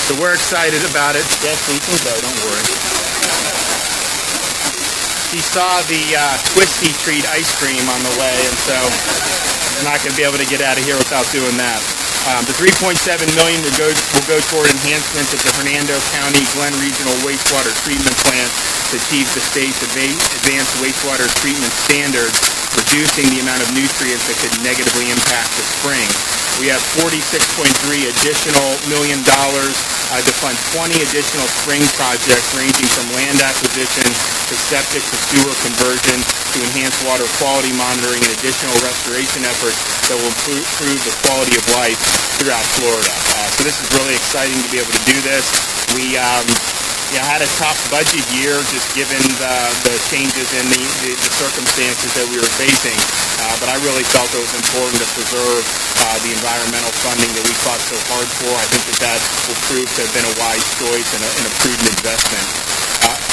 So we're excited about it. Yes, we can go, don't worry. She saw the Twisty Treat ice cream on the way, and so we're not going to be able to get out of here without doing that. The $3.7 million will go toward enhancements at the Hernando County Glen Regional Wastewater Treatment Plant to achieve the state's advanced wastewater treatment standards, reducing the amount of nutrients that could negatively impact the spring. We have $46.3 additional million to fund 20 additional spring projects ranging from land acquisition to septic to sewer conversion to enhance water quality monitoring and additional restoration efforts that will improve the quality of life throughout Florida. So this is really exciting to be able to do this. We had a tough budget year just given the changes in the circumstances that we were facing, but I really felt it was important to preserve the environmental funding that we fought so hard for. I think that will prove to have been a wise choice and a prudent investment.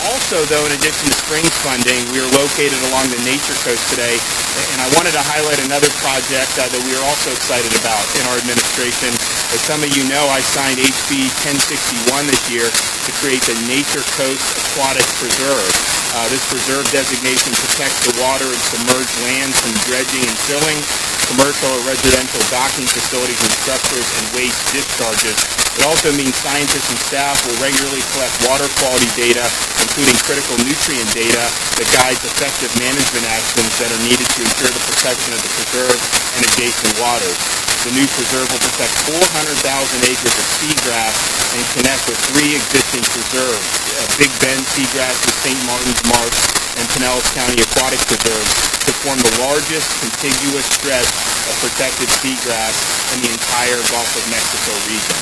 Also, though, in addition to Springs funding, we are located along the Nature Coast today, and I wanted to highlight another project that we are also excited about in our administration. As some of you know, I signed HB 1061 this year to create the Nature Coast Aquatic Preserve. This preserve designation protects the water and submerged land from dredging and filling, commercial or residential docking facilities and structures, and waste discharges. It also means scientists and staff will regularly collect water quality data, including critical nutrient data that guides effective management actions that are needed to ensure the protection of the preserve and adjacent waters. The new preserve will protect 400,000 acres of seagrass and connect with 3 existing preserves, Big Bend Seagrass with St. Martin's Marsh and Pinellas County Aquatic Preserves, to form the largest contiguous stretch of protected seagrass in the entire Gulf of Mexico region.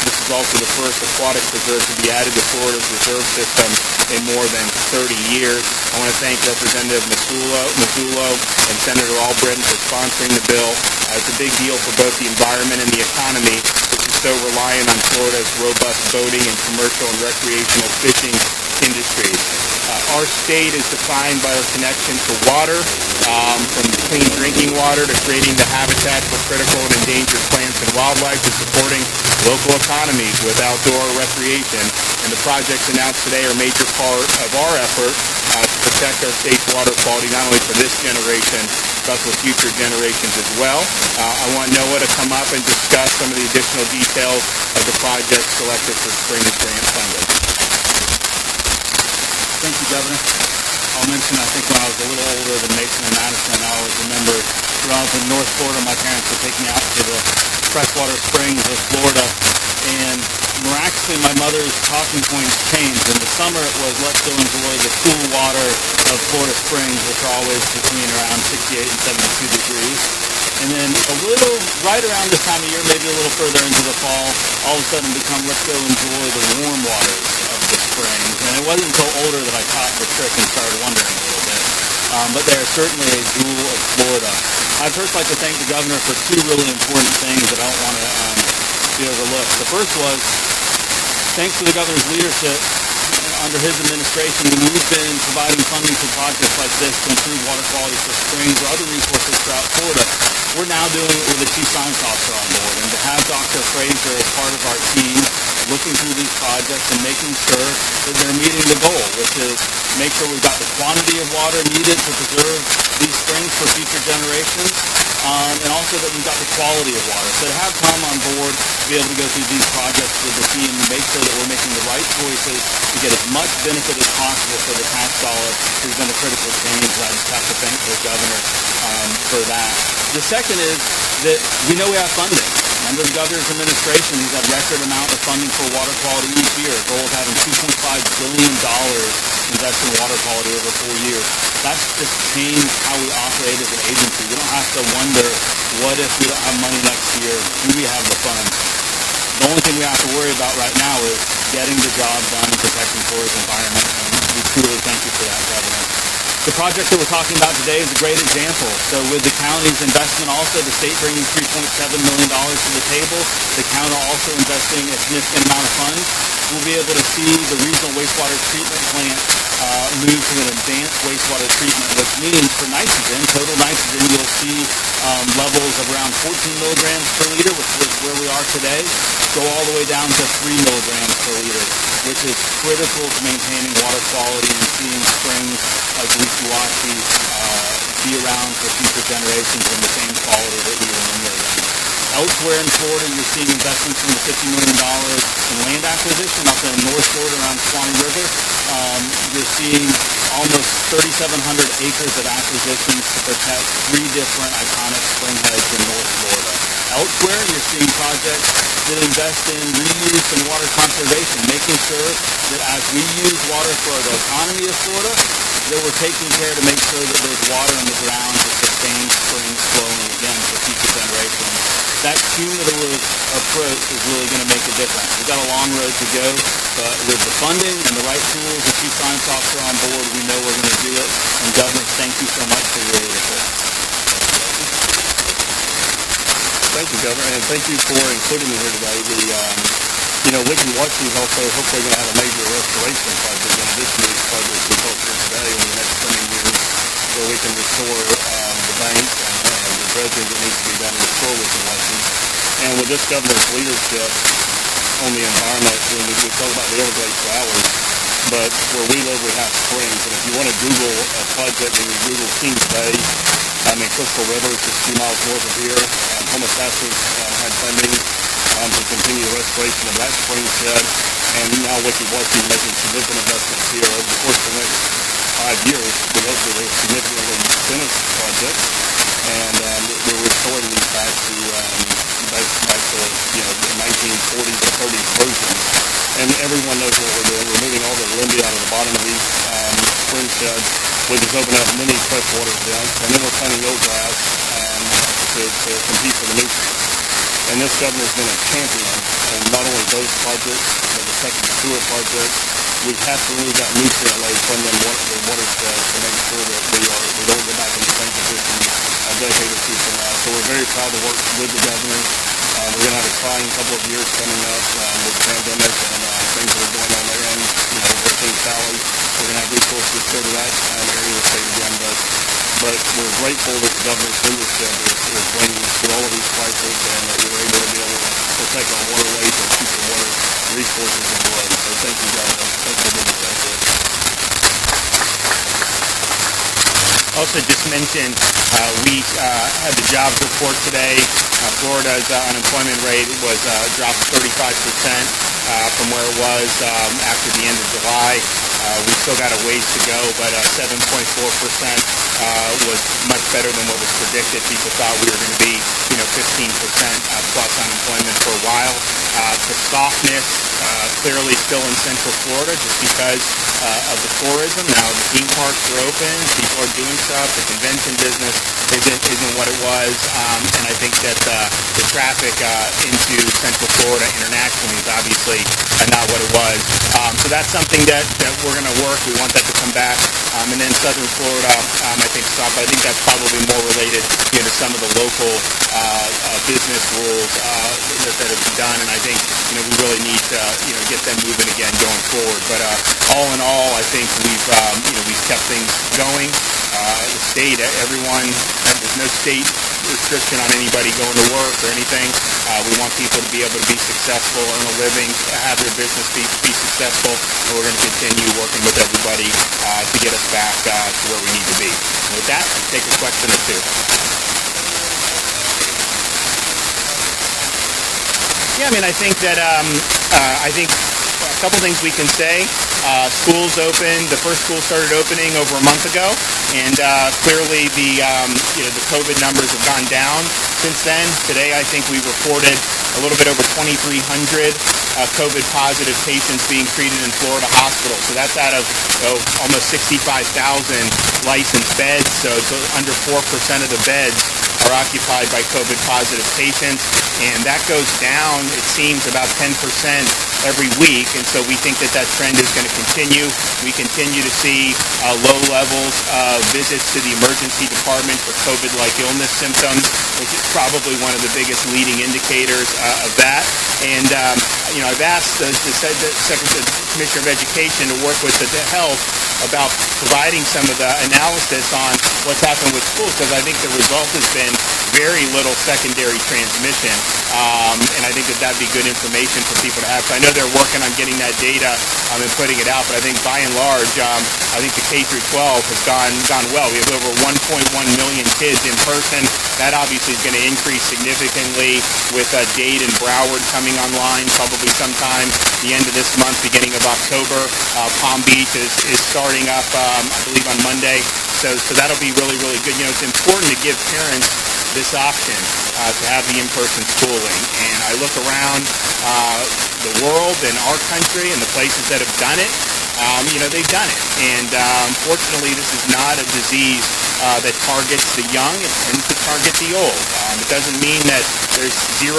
This is also the first aquatic preserve to be added to Florida's reserve system in more than 30 years. I want to thank Representative Mazzullo and Senator Albritton for sponsoring the bill. It's a big deal for both the environment and the economy, which is so reliant on Florida's robust boating and commercial and recreational fishing industries. Our state is defined by our connection to water, from clean drinking water to creating the habitat for critical and endangered plants and wildlife to supporting local economies with outdoor recreation. And the projects announced today are a major part of our effort to protect our state's water quality, not only for this generation, but for future generations as well. I want Noah to come up and discuss some of the additional details of the projects selected for Springs grant funding. Thank you, Governor. I'll mention, I think when I was a little older than Mason and Madison, I always remember when I was in North Florida, my parents would take me out to the freshwater springs of Florida, and miraculously my mother's talking points changed. In the summer it was, let's go enjoy the cool water of Florida springs, which are always between around 68 and 72 degrees. And then right around this time of year, maybe a little further into the fall, all of a sudden become, let's go enjoy the warm waters of the springs. And it wasn't until older that I caught the trick and started wondering a little bit. But they are certainly a jewel of Florida. I'd first like to thank the governor for 2 really important things that I don't want to be overlooked. The first was, thanks to the governor's leadership, under his administration, when we've been providing funding for projects like this to improve water quality for springs or other resources throughout Florida, we're now doing it with a chief science officer on board. And to have Dr. Fraser as part of our team looking through these projects and making sure that they're meeting the goal, which is make sure we've got the quantity of water needed to preserve these springs for future generations, and also that we've got the quality of water. So to have Tom on board to be able to go through these projects with the team and make sure that we're making the right choices to get as much benefit as possible for the tax dollar has been a critical change. I just have to thank the governor for that. The second is that we know we have funding. Under the governor's administration, he's had record amount of funding for water quality each year. A goal of having $2.5 billion invested in water quality over 4 years. That's just changed how we operate as an agency. We don't have to wonder, what if we don't have money next year? Do we have the funds? The only thing we have to worry about right now is getting the job done and protecting Florida's environment, and we truly thank you for that, Governor. The project that we're talking about today is a great example. So with the county's investment also, the state bringing $3.7 million to the table, the county also investing a significant amount of funds, we'll be able to see the regional wastewater treatment plant move to an advanced wastewater treatment, which means for nitrogen, total nitrogen, you'll see levels of around 14 milligrams per liter, which was where we are today, go all the way down to 3 milligrams per liter, which is critical to maintaining water quality and seeing springs like Weeki, Wachee be around for future generations in the same quality that we remember them. Elsewhere in Florida, you're seeing investments from the $50 million in land acquisition up in North Florida around Swanee River. You're seeing almost 3,700 acres of acquisitions to protect 3 different iconic spring heads in North Florida. Elsewhere, you're seeing projects that invest in reuse and water conservation, making sure that as we use water for the economy of Florida, that we're taking care to make sure that there's water in the ground to sustain springs flowing again for future generations. That cumulative approach is really going to make a difference. We've got a long road to go, but with the funding and the right tools, the Chief Science Officer on board, we know we're going to do it. And Governor, thank you so much for your leadership. Thank you, Governor, and thank you for including me here today. Weeki and Wachee is also hopefully going to have a major restoration project in addition to these projects we talked here today over the next coming years, where we can restore the bank and the dredging that needs to be done to restore Weeki and Wachee. And with this governor's leadership on the environment, we talk about the Everglades for hours, but where we live, we have springs. And if you want to Google a project, you can Google Kings Bay. Crystal River is just a few miles north of here. Homosassus had funding to continue the restoration of that spring shed, and now Weeki Wachee is making significant investments here. Over the course of the next 5 years, we hope that we'll significantly finish projects, and we're restoring these back to the 1940s or 30s versions. And everyone knows what we're doing. We're moving all the limbee out of the bottom of these spring sheds. We just open up many freshwater vents, and then we're planting eelgrass to compete for the nutrients. And this governor's been a champion in not only those projects, but the second sewer project. We have to remove that nutrient load from the watersheds to make sure that we don't go back in the same position a decade or two from now. So we're very proud to work with the governor. We're going to have a trying couple of years coming up with the pandemic and things that are going on there, and Hurricane Sally. We're going to have resources to go to that area of the state again, but we're grateful that the governor's leadership is bringing us through all of these crises, and that we're able to protect our waterways and keep the water resources in the way. So thank you, Governor. Thanks for doing that. Also just mentioned, we had the jobs report today. Florida's unemployment rate was dropped 35% from where it was after the end of July. We still got a ways to go, but 7.4% was much better than what was predicted. People thought we were going to be, 15% plus unemployment for a while. The softness clearly still in Central Florida just because of the tourism. Now the theme parks are open, people are doing stuff. The convention business isn't what it was, and I think that the traffic into Central Florida internationally is obviously not what it was. So that's something that we're going to work. We want that to come back. And then Southern Florida, I think that's probably more related to some of the local business rules that have been done. And I think we really need to get them moving again going forward. But all in all, I think we've kept things going. The state, everyone, there's no state restriction on anybody going to work or anything. We want people to be able to be successful, earn a living, have their business be successful, and we're going to continue working with everybody to get us back to where we need to be. And with that, I'll take a question or two. Yeah, I think that a couple things we can say. Schools opened. The first school started opening over a month ago, and clearly the COVID numbers have gone down since then. Today, I think we reported a little bit over 2,300 COVID positive patients being treated in Florida hospitals. So that's out of almost 65,000 licensed beds. So under 4% of the beds are occupied by COVID positive patients, and that goes down, it seems, about 10% every week, and so we think that trend is going to continue. We continue to see low levels of visits to the emergency department for COVID-like illness symptoms, which is probably one of the biggest leading indicators of that. And I've asked the Commissioner of Education to work with the health about providing some of the analysis on what's happened with schools, because I think the result has been very little secondary transmission, and I think that that'd be good information for people to have. So I know they're working on getting that data and putting it out, but I think by and large, I think the K through 12 has gone well. We have over 1.1 million kids in person. That obviously is going to increase significantly with Dade and Broward coming online probably sometime the end of this month, beginning of October. Palm Beach is starting up, I believe, on Monday. So that'll be really, really good. You know, it's important to give parents this option to have the in-person schooling. And I look around the world and our country and the places that have done it. You know, they've done it. And fortunately, this is not a disease that targets the young. It tends to target the old. It doesn't mean that there's 0.00,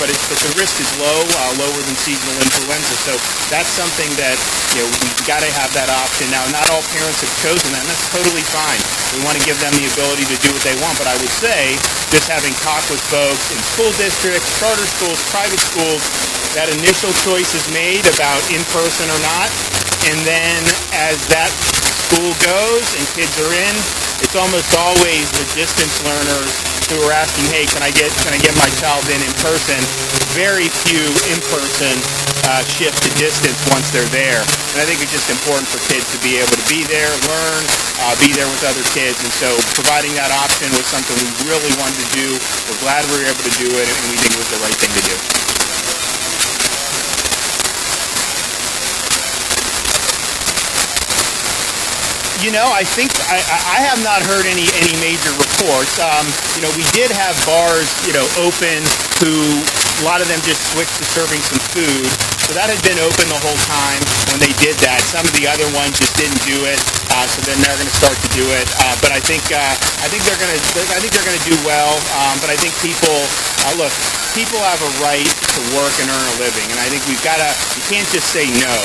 but the risk is lower than seasonal influenza. So that's something that, you know, we've got to have that option. Now, not all parents have chosen that, and that's totally fine. We want to give them the ability to do what they want. But I would say, just having talked with folks in school districts, charter schools, private schools, that initial choice is made about in-person or not. And then as that school goes and kids are in, it's almost always the distance learners who are asking, hey, can I get my child in person? Very few in-person shift to distance once they're there. And I think it's just important for kids to be able to be there, learn, be there with other kids. And so providing that option was something we really wanted to do. We're glad we were able to do it, and we think it was the right thing to do. You know, I think I have not heard any major reports. You know, we did have bars, you know, open who a lot of them just switched to serving some food. So that had been open the whole time when they did that. Some of the other ones just didn't do it. So then they're going to start to do it. But I think they're going to do well. But I think people look. People have a right to work and earn a living, and I think you can't just say no.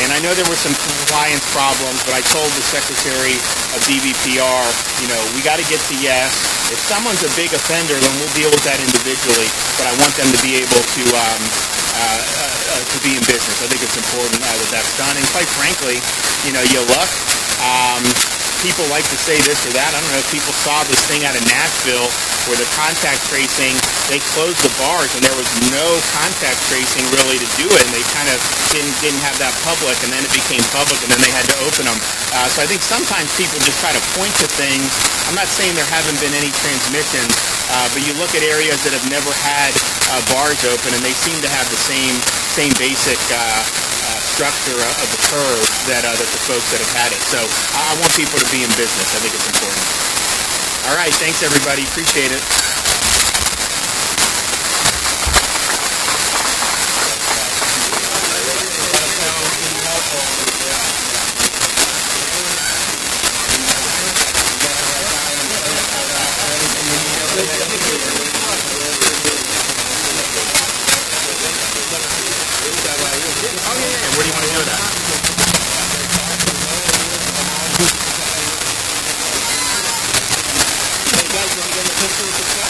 And I know there were some compliance problems, but I told the Secretary of DBPR, you know, we got to get to yes. If someone's a big offender, then we'll deal with that individually. But I want them to be able to be in business. I think it's important that that's done. And quite frankly, you know, you look. People like to say this or that. I don't know if people saw this thing out of Nashville where the contact tracing, they closed the bars and there was no contact tracing really to do it, and they kind of didn't have that public, and then it became public, and then they had to open them. So I think sometimes people just try to point to things. I'm not saying there haven't been any transmissions, but you look at areas that have never had bars open, and they seem to have the same basic structure of the curve that the folks that have had it. So I want people to be in business. I think it's important. All right. Thanks, everybody. Appreciate it. What do you want to do with that?